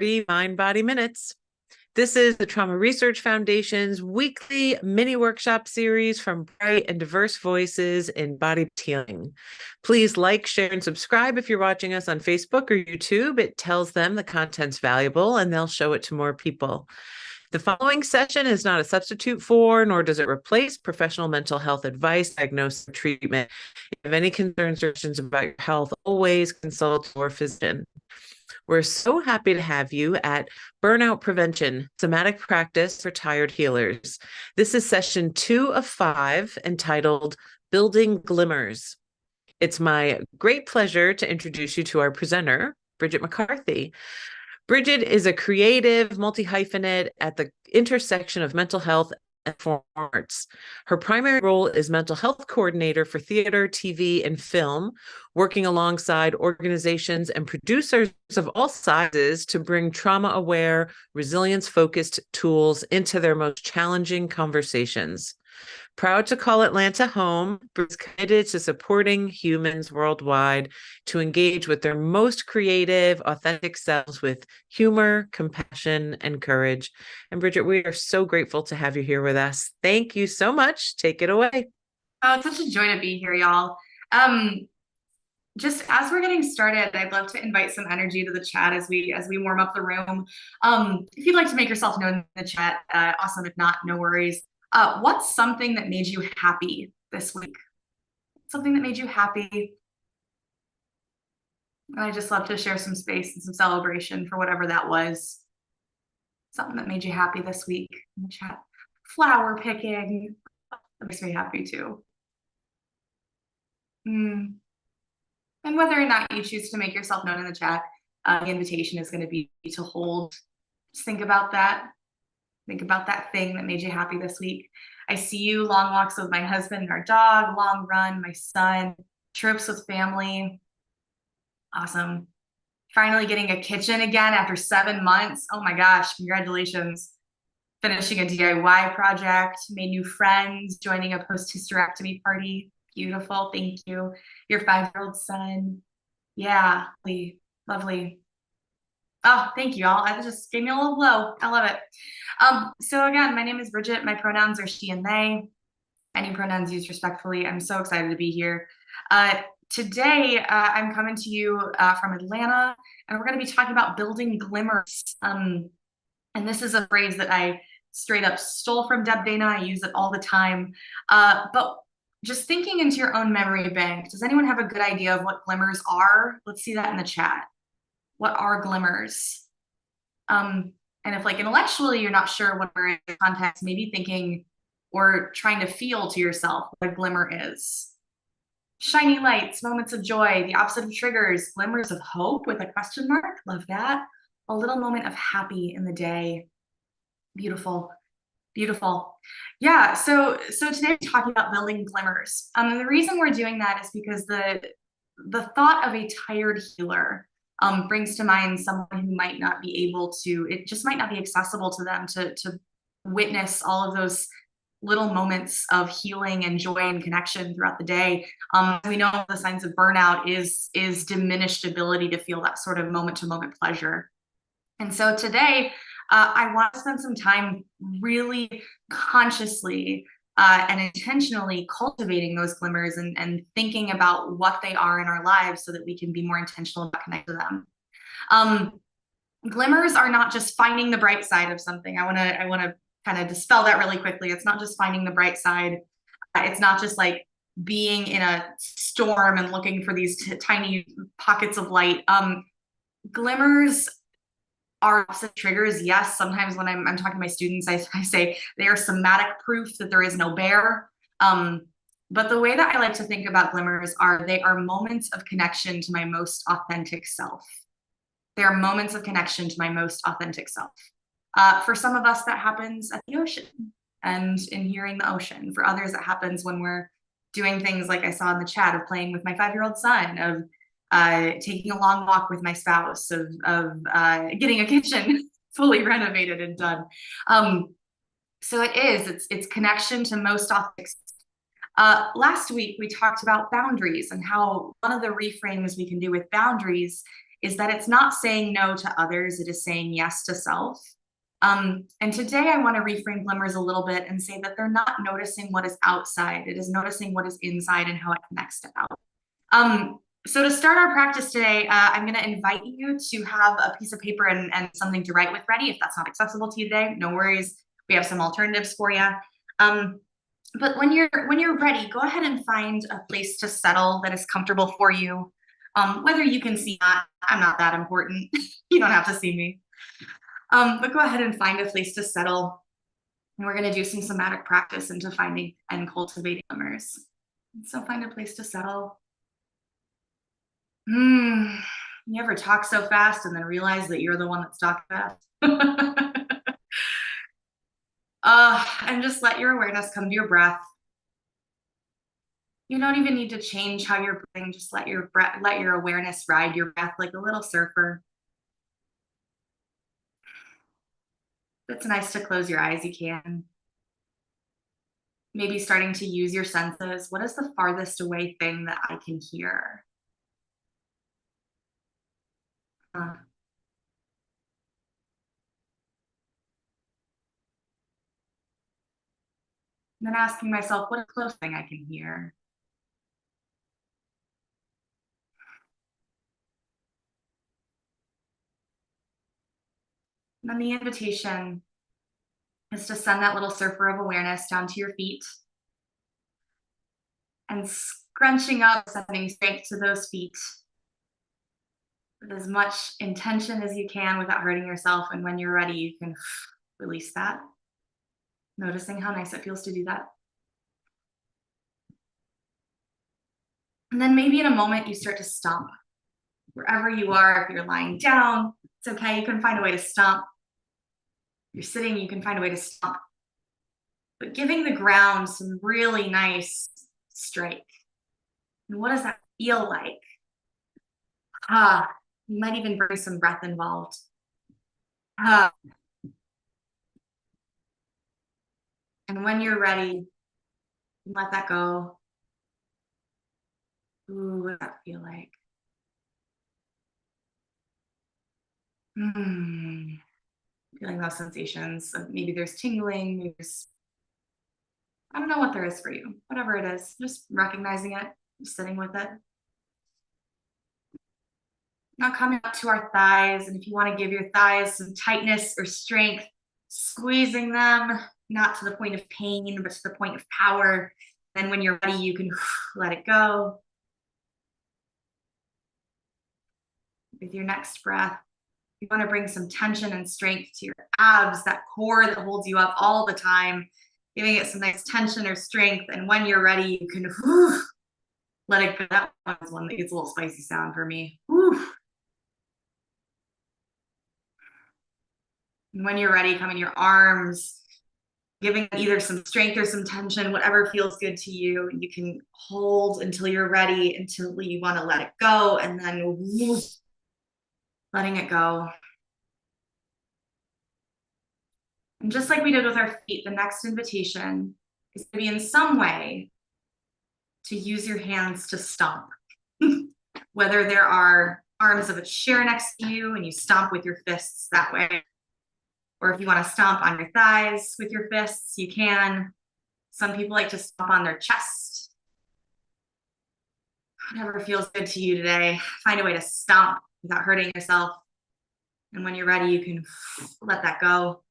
Mind Body Minutes. This is the Trauma Research Foundation's weekly mini workshop series from bright and diverse voices in body healing. Please like, share, and subscribe if you're watching us on Facebook or YouTube. It tells them the content's valuable and they'll show it to more people. The following session is not a substitute for, nor does it replace professional mental health advice, diagnosis, or treatment. If you have any concerns or questions about your health, always consult your physician. We're so happy to have you at Burnout Prevention, Somatic Practice for Tired Healers. This is session 2 of 5, entitled Building Glimmers. It's my great pleasure to introduce you to our presenter, Bridget McCarthy. Bridget is a creative multi-hyphenate at the intersection of mental health and performing arts. Her primary role is mental health coordinator for theater, TV, and film, working alongside organizations and producers of all sizes to bring trauma-aware, resilience-focused tools into their most challenging conversations. Proud to call Atlanta home, Bridget's committed to supporting humans worldwide to engage with their most creative, authentic selves with humor, compassion, and courage. And Bridget, we are so grateful to have you here with us. Thank you so much. Take it away. Oh, it's such a joy to be here, y'all. Just as we're getting started, I'd love to invite some energy to the chat as we warm up the room. If you'd like to make yourself known in the chat, awesome. If not, no worries. What's something that made you happy this week? Something that made you happy. And I just love to share some space and some celebration for whatever that was. Something that made you happy this week in the chat. Flower picking. That makes me happy too. And whether or not you choose to make yourself known in the chat, the invitation is going to be to hold. Just think about that. Think about that thing that made you happy this week. I see you, long walks with my husband and our dog, long run, my son, trips with family. Awesome. Finally getting a kitchen again after 7 months. Oh my gosh, congratulations. Finishing a DIY project, made new friends, joining a post-hysterectomy party. Beautiful, thank you. Your 5-year-old son. Yeah, lovely. Oh, thank you all. That just gave me a little glow. I love it. So again, my name is Bridget. My pronouns are she and they. Any pronouns used respectfully. I'm so excited to be here. Today, I'm coming to you from Atlanta, and we're going to be talking about building glimmers. And this is a phrase that I straight up stole from Deb Dana. I use it all the time. But just thinking into your own memory bank, does anyone have a good idea of what glimmers are? Let's see that in the chat. What are glimmers? And if like intellectually you're not sure what are in context, maybe thinking or trying to feel to yourself what a glimmer is. Shiny lights, moments of joy, the opposite of triggers, glimmers of hope with a question mark. Love that. A little moment of happy in the day. Beautiful. Beautiful. Yeah, so today we're talking about building glimmers. And the reason we're doing that is because the thought of a tired healer brings to mind someone who might not be able to, it just might not be accessible to them to witness all of those little moments of healing and joy and connection throughout the day. We know the signs of burnout is diminished ability to feel that sort of moment-to-moment pleasure. And so today, I want to spend some time really consciously and intentionally cultivating those glimmers and thinking about what they are in our lives so that we can be more intentional about connecting to them. Glimmers are not just finding the bright side of something. I want to kind of dispel that really quickly. It's not just finding the bright side. It's not just like being in a storm and looking for these tiny pockets of light. Glimmers are opposite triggers. Yes, sometimes when I'm talking to my students, I say they are somatic proof that there is no bear. But the way that I like to think about glimmers are they are moments of connection to my most authentic self. They are moments of connection to my most authentic self. For some of us, that happens at the ocean and in hearing the ocean. For others, it happens when we're doing things like I saw in the chat of playing with my 5-year-old son, of taking a long walk with my spouse, of getting a kitchen fully renovated and done. So it's connection to most authentic. Last week, we talked about boundaries and how one of the reframes we can do with boundaries is that it's not saying no to others, it is saying yes to self. And today I want to reframe Glimmers a little bit and say that they're not noticing what is outside, it is noticing what is inside and how it connects to out. So to start our practice today, I'm going to invite you to have a piece of paper and something to write with ready. If that's not accessible to you today, no worries. We have some alternatives for you. But when you're ready, go ahead and find a place to settle that is comfortable for you. Whether you can see that, I'm not that important. You don't have to see me. But go ahead and find a place to settle. And we're going to do some somatic practice into finding and cultivating glimmers. So find a place to settle. You ever talk so fast and then realize that you're the one that's talking fast? And just let your awareness come to your breath. You don't even need to change how you're breathing. Just let your awareness ride your breath like a little surfer. If it's nice to close your eyes, you can. Maybe starting to use your senses. What is the farthest away thing that I can hear? And then asking myself, what is the close thing I can hear? And then the invitation is to send that little surfer of awareness down to your feet and scrunching up, sending strength to those feet with as much intention as you can without hurting yourself. And when you're ready, you can release that, noticing how nice it feels to do that. And then maybe in a moment, you start to stomp. Wherever you are, if you're lying down, it's okay. You can find a way to stomp. If you're sitting, you can find a way to stomp. But giving the ground some really nice strike. And what does that feel like? You might even bring some breath involved. And when you're ready, let that go. Ooh, what does that feel like? Feeling those sensations. Maybe there's tingling, maybe there's, I don't know what there is for you. Whatever it is, just recognizing it, just sitting with it. Now coming up to our thighs, and if you want to give your thighs some tightness or strength, squeezing them, not to the point of pain, but to the point of power. Then when you're ready, you can let it go. With your next breath, you want to bring some tension and strength to your abs, that core that holds you up all the time, giving it some nice tension or strength. And when you're ready, you can let it go. That one's one that gets a little spicy sound for me. And when you're ready, come in your arms, giving either some strength or some tension, whatever feels good to you. You can hold until you're ready, until you want to let it go, and then letting it go. And just like we did with our feet, the next invitation is to be in some way to use your hands to stomp. Whether there are arms of a chair next to you and you stomp with your fists that way, or if you want to stomp on your thighs with your fists, you can. Some people like to stomp on their chest. Whatever feels good to you today, find a way to stomp without hurting yourself. And when you're ready, you can let that go.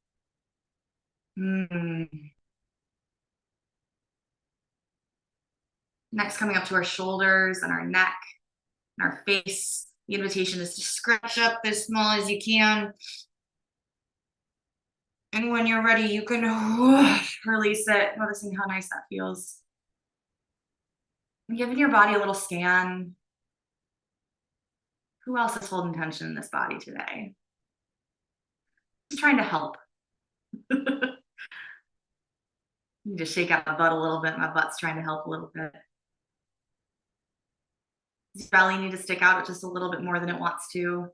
Next, coming up to our shoulders and our neck and our face. The invitation is to scratch up as small as you can. And when you're ready, you can release it, noticing how nice that feels. And giving your body a little scan. Who else is holding tension in this body today? Just trying to help. You just shake out my butt a little bit. My butt's trying to help a little bit. Does your belly need to stick out just a little bit more than it wants to?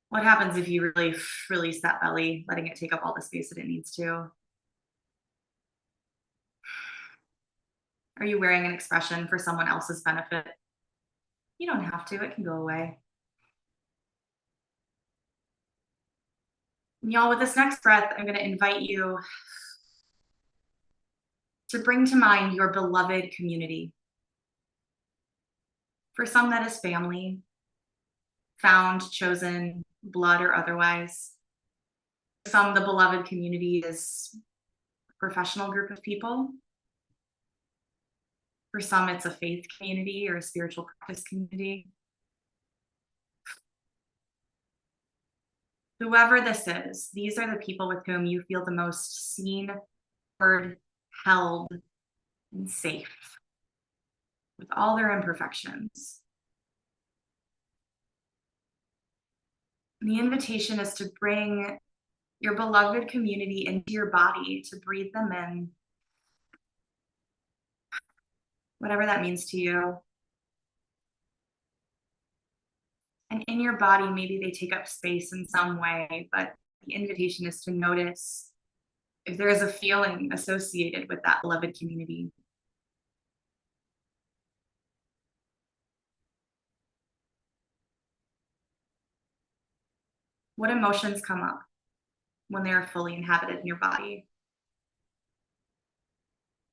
What happens if you really release that belly, letting it take up all the space that it needs to? Are you wearing an expression for someone else's benefit? You don't have to, it can go away. And y'all, with this next breath, I'm going to invite you to bring to mind your beloved community. For some, that is family, found, chosen, blood, or otherwise. For some, the beloved community is a professional group of people. For some, it's a faith community or a spiritual practice community. Whoever this is, these are the people with whom you feel the most seen, heard, held, and safe, with all their imperfections. And the invitation is to bring your beloved community into your body, to breathe them in, whatever that means to you. And in your body, maybe they take up space in some way, but the invitation is to notice if there is a feeling associated with that beloved community. What emotions come up when they are fully inhabited in your body?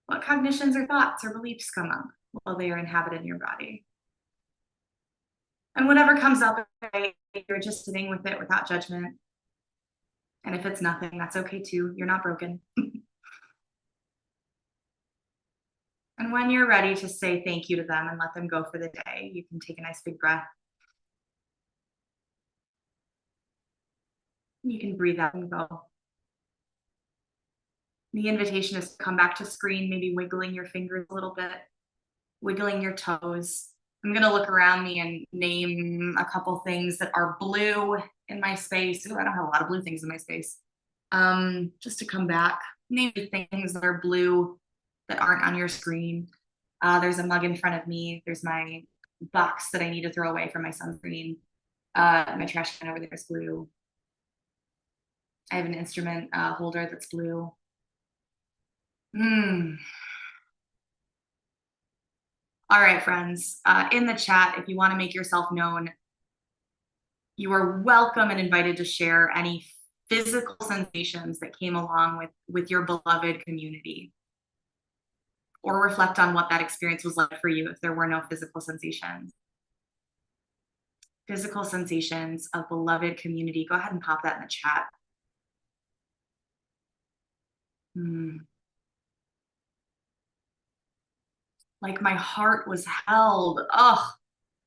What cognitions or thoughts or beliefs come up while they are inhabited in your body? And whatever comes up, you're just sitting with it without judgment. And if it's nothing, that's okay too. You're not broken. And when you're ready to say thank you to them and let them go for the day, you can take a nice big breath. You can breathe out and go. The invitation is to come back to screen, maybe wiggling your fingers a little bit, wiggling your toes. I'm going to look around me and name a couple things that are blue in my space. Ooh, I don't have a lot of blue things in my space. Just to come back, name things that are blue that aren't on your screen. There's a mug in front of me. There's my box that I need to throw away from my sunscreen. My trash can over there is blue. I have an instrument holder that's blue. All right, friends, in the chat, if you want to make yourself known, you are welcome and invited to share any physical sensations that came along with your beloved community, or reflect on what that experience was like for you if there were no physical sensations. Physical sensations of beloved community. Go ahead and pop that in the chat. Like my heart was held. Oh,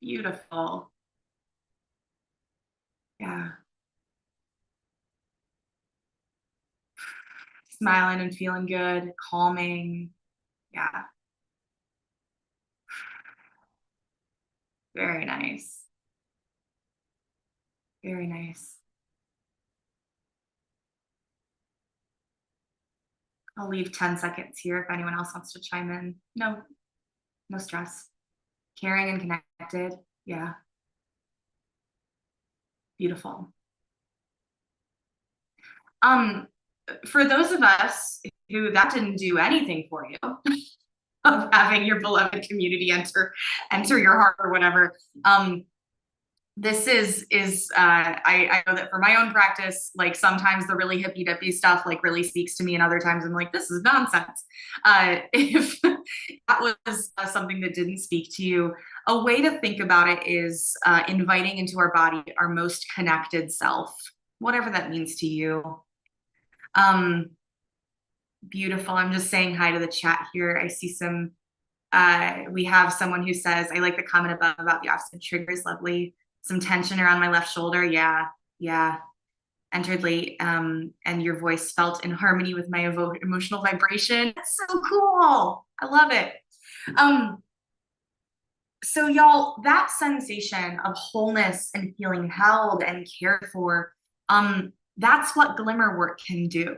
beautiful. Yeah. Smiling and feeling good, calming. Yeah. Very nice. Very nice. I'll leave 10 seconds here if anyone else wants to chime in. No stress. Caring and connected. Yeah. Beautiful. For those of us who that didn't do anything for you, of having your beloved community enter your heart or whatever, this is I know that for my own practice, like sometimes the really hippy dippy stuff like really speaks to me, and other times I'm like, this is nonsense. If that was something that didn't speak to you, a way to think about it is inviting into our body our most connected self, whatever that means to you. Beautiful. I'm just saying hi to the chat here. I see some we have someone who says, I like the comment above about the opposite triggers. Lovely. Some tension around my left shoulder. Yeah. Entered late, and your voice felt in harmony with my emotional vibration. That's so cool. I love it. So y'all, that sensation of wholeness and feeling held and cared for, that's what glimmer work can do.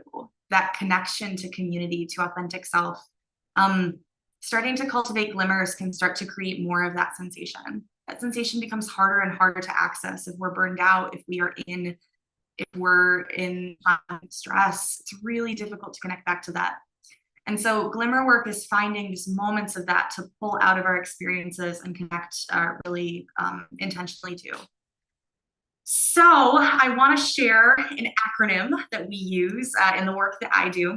That connection to community, to authentic self. Starting to cultivate glimmers can start to create more of that sensation. That sensation becomes harder and harder to access if we're burned out, if we're in stress. It's really difficult to connect back to that. And so glimmer work is finding just moments of that to pull out of our experiences and connect really intentionally to. So I want to share an acronym that we use in the work that I do.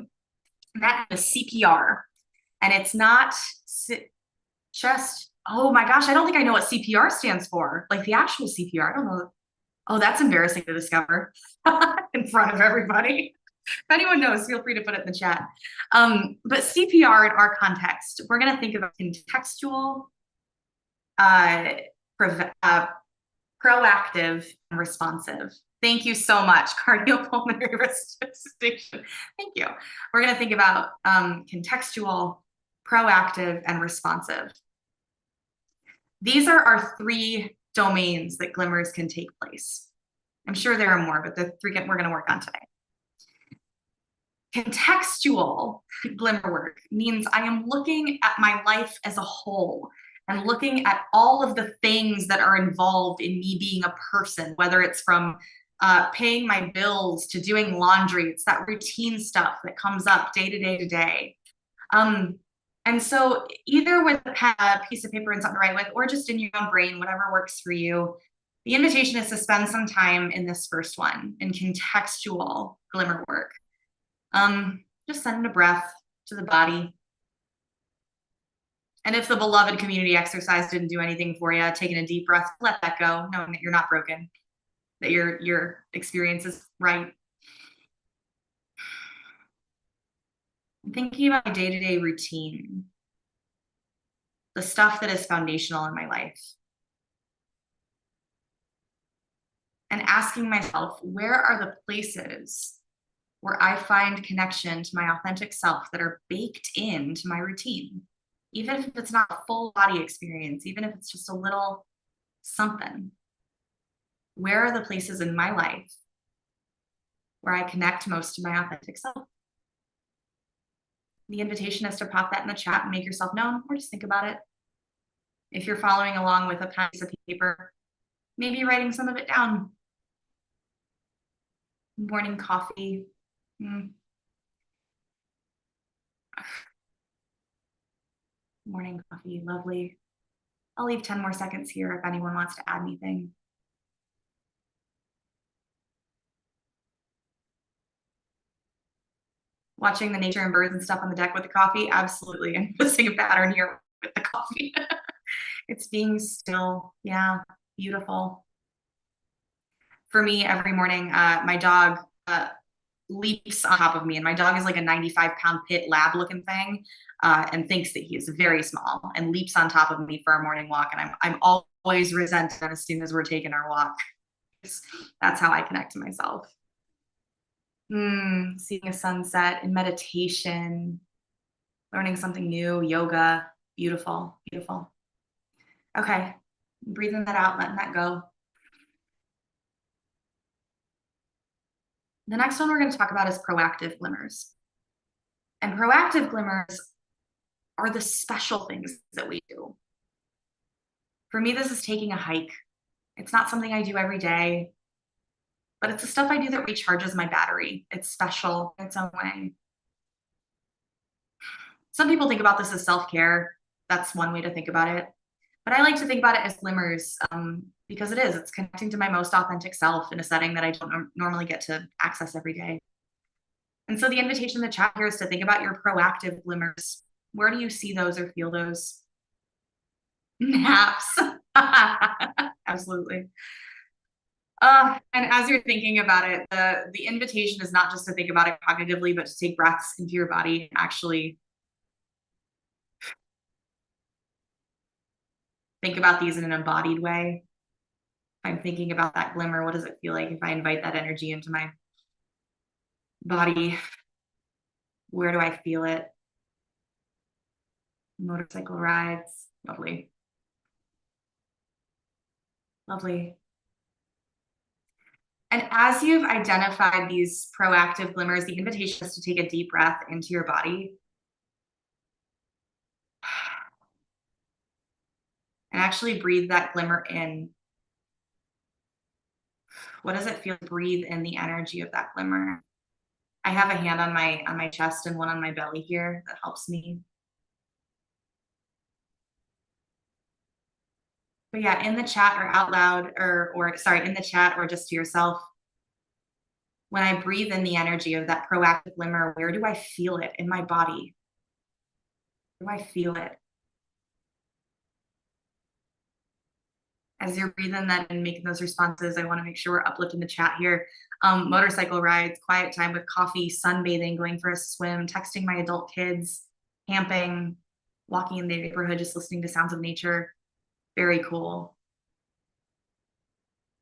And that is CPR. And it's not just, oh my gosh, I don't think I know what CPR stands for. Like the actual CPR, I don't know. Oh, that's embarrassing to discover in front of everybody. If anyone knows, feel free to put it in the chat. But CPR in our context, we're going to think about contextual, proactive, and responsive. Thank you so much, cardiopulmonary resuscitation. Thank you. We're going to think about contextual, proactive, and responsive. These are our three domains that glimmers can take place. I'm sure there are more, but the three we're going to work on today. Contextual glimmer work means I am looking at my life as a whole and looking at all of the things that are involved in me being a person, whether it's from paying my bills to doing laundry. It's that routine stuff that comes up day to day to day. And so either with a piece of paper and something to write with, or just in your own brain, whatever works for you, the invitation is to spend some time in this first one, in contextual glimmer work. Just sending a breath to the body. And if the beloved community exercise didn't do anything for you, taking a deep breath, let that go, knowing that you're not broken, that your experience is right. I'm thinking about my day-to-day routine, the stuff that is foundational in my life. And asking myself, where are the places where I find connection to my authentic self that are baked into my routine? Even if it's not a full body experience, even if it's just a little something. Where are the places in my life where I connect most to my authentic self? The invitation is to pop that in the chat and make yourself known, or just think about it. If you're following along with a piece of paper, maybe writing some of it down. Morning coffee. Morning coffee, lovely. I'll leave 10 more seconds here if anyone wants to add anything. Watching the nature and birds and stuff on the deck with the coffee, absolutely. I'm noticing a pattern here with the coffee. It's being still, yeah, beautiful. For me, every morning, my dog leaps on top of me, and my dog is like a 95-pound pit lab looking thing, and thinks that he is very small and leaps on top of me for our morning walk. And I'm always resentful as soon as we're taking our walk. That's how I connect to myself. Seeing a sunset in meditation, learning something new, yoga, beautiful, beautiful. Okay, breathing that out, letting that go. The next one we're going to talk about is proactive glimmers. And proactive glimmers are the special things that we do. For me, this is taking a hike. It's not something I do every day, but it's the stuff I do that recharges my battery. It's special in its own way. Some people think about this as self-care. That's one way to think about it. But I like to think about it as glimmers, because it's connecting to my most authentic self in a setting that I don't normally get to access every day. And so the invitation in the chat here is to think about your proactive glimmers. Where do you see those or feel those? Naps. Absolutely. And as you're thinking about it, the invitation is not just to think about it cognitively, but to take breaths into your body and actually think about these in an embodied way. I'm thinking about that glimmer. What does it feel like if I invite that energy into my body? Where do I feel it? Motorcycle rides. Lovely. Lovely. And as you've identified these proactive glimmers, the invitation is to take a deep breath into your body. And actually breathe that glimmer in. What does it feel to breathe in the energy of that glimmer? I have a hand on my chest and one on my belly here that helps me. But yeah, in the chat or out loud, or sorry, in the chat or just to yourself, when I breathe in the energy of that proactive glimmer, where do I feel it in my body? Where do I feel it? As you're breathing that and making those responses, I want to make sure we're uplifting the chat here. Motorcycle rides, quiet time with coffee, sunbathing, going for a swim, texting my adult kids, camping, walking in the neighborhood, just listening to sounds of nature. Very cool.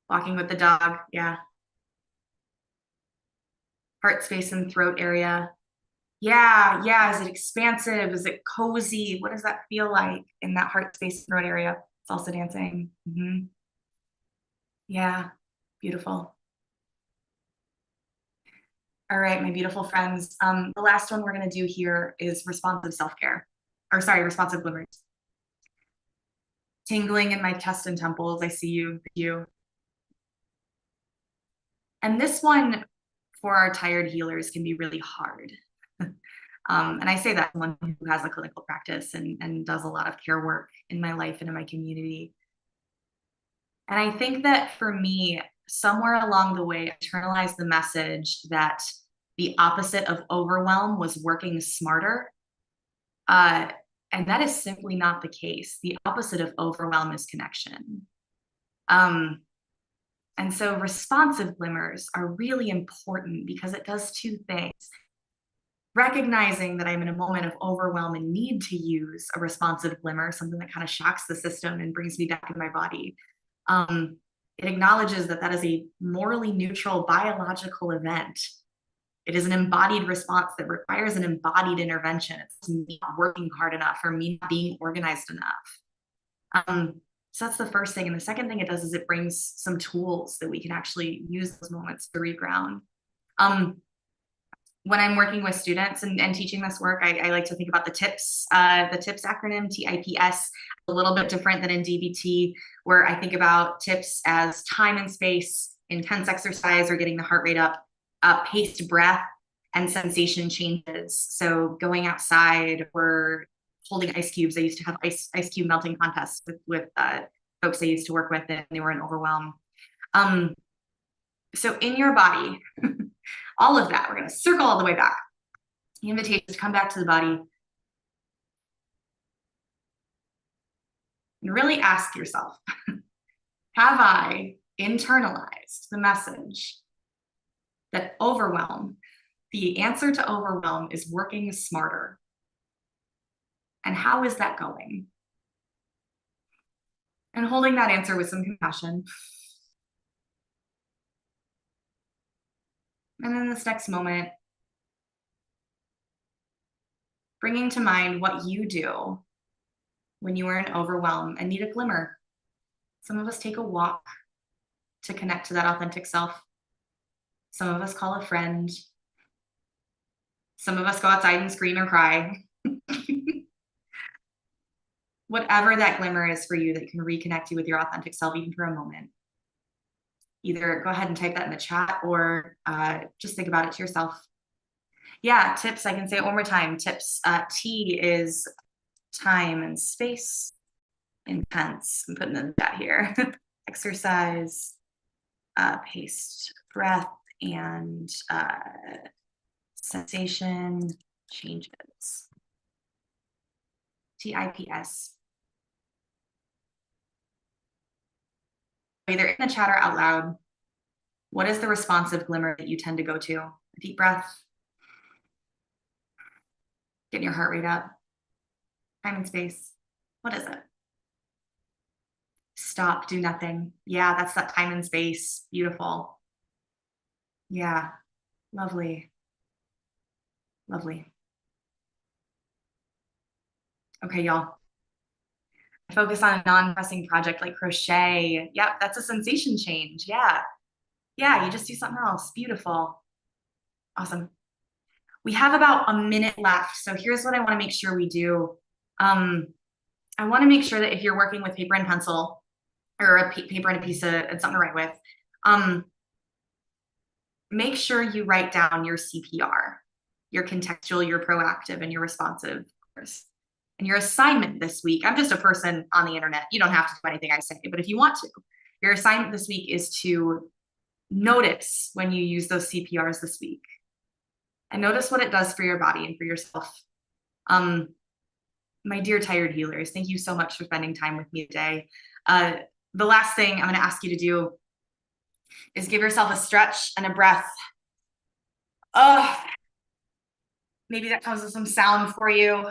Walking with the dog, yeah. Heart space and throat area. Yeah, yeah. Is it expansive? Is it cozy? What does that feel like in that heart space and throat area? Salsa dancing. Yeah, beautiful. All right, my beautiful friends. The last one we're going to do here is responsive self-care, or sorry, responsive glimmers. Tingling in my chest and temples. I see you. And this one for our tired healers can be really hard. And I say that someone who has a clinical practice and does a lot of care work in my life and in my community. And I think that for me, somewhere along the way, I internalized the message that the opposite of overwhelm was working smarter. And that is simply not the case. The opposite of overwhelm is connection. And so responsive glimmers are really important because it does two things. Recognizing that I'm in a moment of overwhelm and need to use a responsive glimmer, something that kind of shocks the system and brings me back into my body. It acknowledges that that is a morally neutral biological event. It is an embodied response that requires an embodied intervention. It's me not working hard enough or me not being organized enough. So that's the first thing. And the second thing it does is it brings some tools that we can actually use those moments to reground. When I'm working with students and teaching this work, I like to think about the TIPS acronym, TIPS, a little bit different than in DBT, where I think about TIPS as time and space, intense exercise or getting the heart rate up, paced breath, and sensation changes. So going outside or holding ice cubes. I used to have ice cube melting contests with folks I used to work with, and they were in overwhelm. So in your body, all of that, we're going to circle all the way back. The invitation to come back to the body and really ask yourself, have I internalized the message that overwhelm, the answer to overwhelm is working smarter? And how is that going? And holding that answer with some compassion. And then this next moment, bringing to mind what you do when you are in overwhelm and need a glimmer. Some of us take a walk to connect to that authentic self. Some of us call a friend. Some of us go outside and scream or cry. Whatever that glimmer is for you that can reconnect you with your authentic self, even for a moment. Either go ahead and type that in the chat or just think about it to yourself. Yeah, tips, I can say it one more time. Tips, T is time and space, intense. I'm putting in the chat here. Exercise, paced breath, and sensation changes. TIPS. Either in the chat or out loud, what is the responsive glimmer that you tend to go to? A deep breath, getting your heart rate up, time and space. What is it? Stop, do nothing. Yeah, that's that time and space. Beautiful. Yeah, lovely. Lovely. Okay, y'all. Focus on a non-pressing project like crochet. Yep, that's a sensation change. Yeah. Yeah, you just do something else. Beautiful. Awesome. We have about a minute left. So here's what I want to make sure we do. I want to make sure that if you're working with paper and pencil or a paper and a piece of and something to write with, make sure you write down your CPR, your contextual, your proactive, and your responsive. And your assignment this week, I'm just a person on the internet. You don't have to do anything I say, but if you want to, your assignment this week is to notice when you use those CPRs this week and notice what it does for your body and for yourself. My dear tired healers, thank you so much for spending time with me today. The last thing I'm going to ask you to do is give yourself a stretch and a breath. Maybe that comes with some sound for you.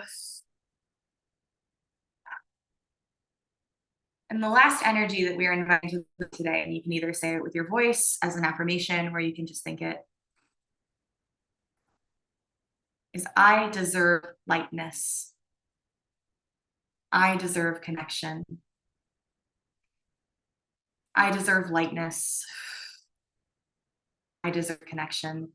And the last energy that we are inviting to today, and you can either say it with your voice as an affirmation, or you can just think it, is I deserve lightness. I deserve connection. I deserve lightness. I deserve connection.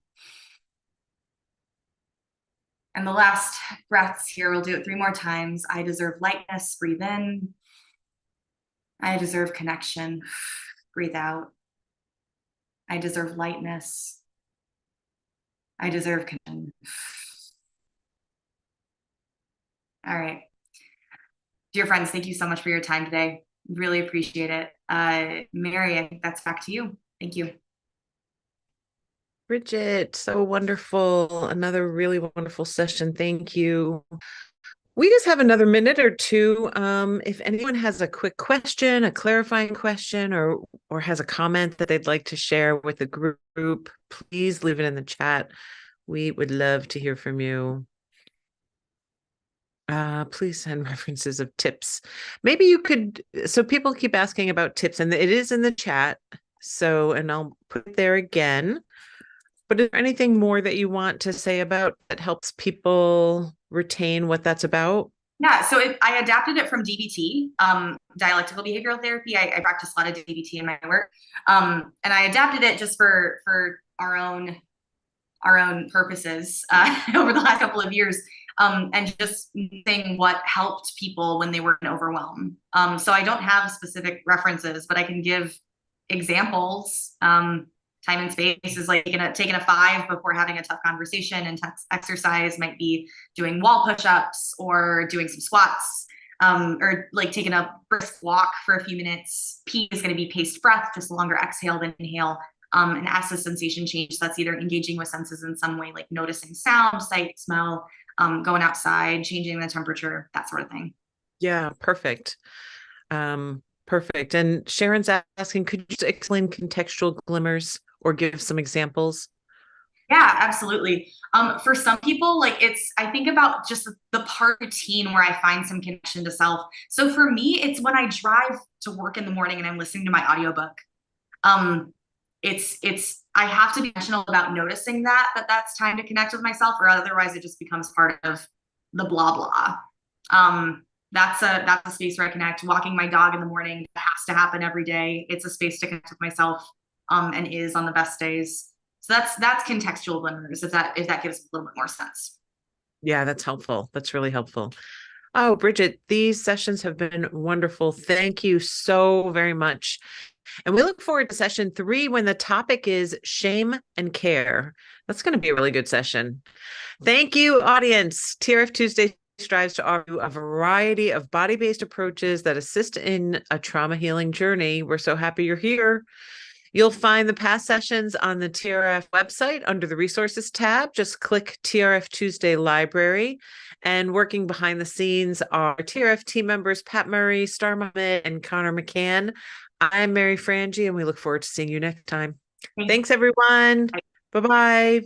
And the last breaths here, we'll do it 3 more times. I deserve lightness. Breathe in. I deserve connection. Breathe out. I deserve lightness. I deserve connection. All right. Dear friends, thank you so much for your time today. Really appreciate it. Mary, I think that's back to you. Thank you. Bridget, so wonderful. Another really wonderful session. Thank you. We just have another minute or two. If anyone has a quick question, a clarifying question, or has a comment that they'd like to share with the group, please leave it in the chat. We would love to hear from you. Please send references of tips. Maybe you could, so people keep asking about tips, and it is in the chat. So, and I'll put it there again. But is there anything more that you want to say about that helps people retain what that's about? Yeah, so I adapted it from DBT, dialectical behavioral therapy. I practice a lot of DBT in my work, and I adapted it just for our own purposes over the last couple of years, and just saying what helped people when they were in overwhelm. So I don't have specific references, but I can give examples. Time and space is like taking a 5 before having a tough conversation, and exercise might be doing wall push-ups or doing some squats, or like taking a brisk walk for a few minutes. P is going to be paced breath, just a longer exhale than inhale. And as the sensation change, that's either engaging with senses in some way, like noticing sound, sight, smell, going outside, changing the temperature, that sort of thing. Yeah, perfect. Perfect. And Sharon's asking, could you just explain contextual glimmers or give some examples? Yeah, absolutely. For some people, like I think about just the part routine where I find some connection to self. So for me, it's when I drive to work in the morning and I'm listening to my audiobook. I have to be intentional about noticing that's time to connect with myself, or otherwise it just becomes part of the blah blah. That's a space where I connect. Walking my dog in the morning has to happen every day. It's a space to connect with myself, and is on the best days. So that's contextual glimmers, if that gives a little bit more sense. Yeah, that's helpful. That's really helpful. Oh, Bridget, these sessions have been wonderful. Thank you so very much. And we look forward to session 3 when the topic is shame and care. That's going to be a really good session. Thank you, audience. TRF Tuesday strives to offer you a variety of body-based approaches that assist in a trauma healing journey. We're so happy you're here. You'll find the past sessions on the TRF website under the resources tab. Just click TRF Tuesday Library. And working behind the scenes are TRF team members Pat Murray, Star Mohammed, and Connor McCann. I'm Mary Frangie, and we look forward to seeing you next time. Thanks everyone. Bye-bye.